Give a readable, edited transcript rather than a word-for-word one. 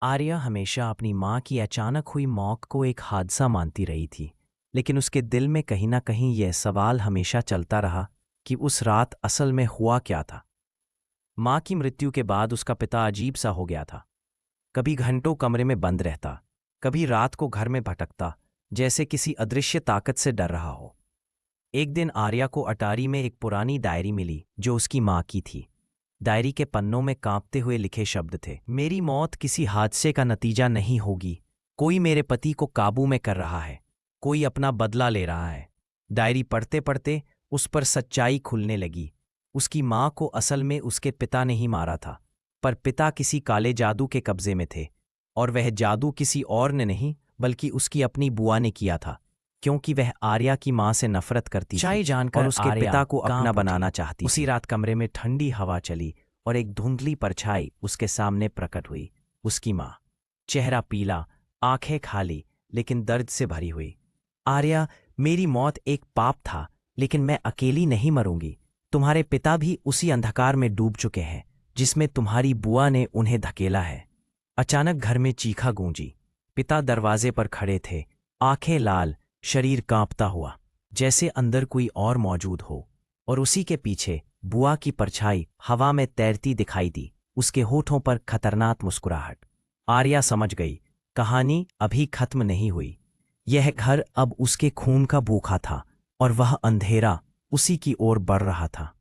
आर्या हमेशा अपनी माँ की अचानक हुई मौत को एक हादसा मानती रही थी, लेकिन उसके दिल में कहीं ना कहीं यह सवाल हमेशा चलता रहा कि उस रात असल में हुआ क्या था। माँ की मृत्यु के बाद उसका पिता अजीब सा हो गया था। कभी घंटों कमरे में बंद रहता, कभी रात को घर में भटकता, जैसे किसी अदृश्य ताकत से डर रहा हो। एक दिन आर्या को अटारी में एक पुरानी डायरी मिली जो उसकी माँ की थी। डायरी के पन्नों में कांपते हुए लिखे शब्द थे, मेरी मौत किसी हादसे का नतीजा नहीं होगी। कोई मेरे पति को काबू में कर रहा है, कोई अपना बदला ले रहा है। डायरी पढ़ते पढ़ते उस पर सच्चाई खुलने लगी। उसकी माँ को असल में उसके पिता ने ही मारा था, पर पिता किसी काले जादू के कब्जे में थे, और वह जादू किसी और ने नहीं बल्कि उसकी अपनी बुआ ने किया था, क्योंकि वह आर्या की माँ से नफरत करती थी जानकर और उसके आर्या पिता को अपना कांप उठी। बनाना चाहती थी। उसी रात कमरे में ठंडी हवा चली और एक धुंधली परछाई उसके सामने प्रकट हुई। उसकी माँ, चेहरा पीला, आंखें खाली, लेकिन दर्द से भरी हुई। आर्या, मेरी मौत एक पाप था, लेकिन मैं अकेली नहीं मरूंगी। तुम्हारे पिता भी उसी अंधकार में डूब चुके हैं जिसमें तुम्हारी बुआ ने उन्हें धकेला है। अचानक घर में चीखा गूंजी। पिता दरवाजे पर खड़े थे, आंखें लाल, शरीर कांपता हुआ, जैसे अंदर कोई और मौजूद हो। और उसी के पीछे बुआ की परछाई हवा में तैरती दिखाई दी, उसके होठों पर खतरनाक मुस्कुराहट। आर्या समझ गई, कहानी अभी खत्म नहीं हुई। यह घर अब उसके खून का भूखा था, और वह अंधेरा उसी की ओर बढ़ रहा था।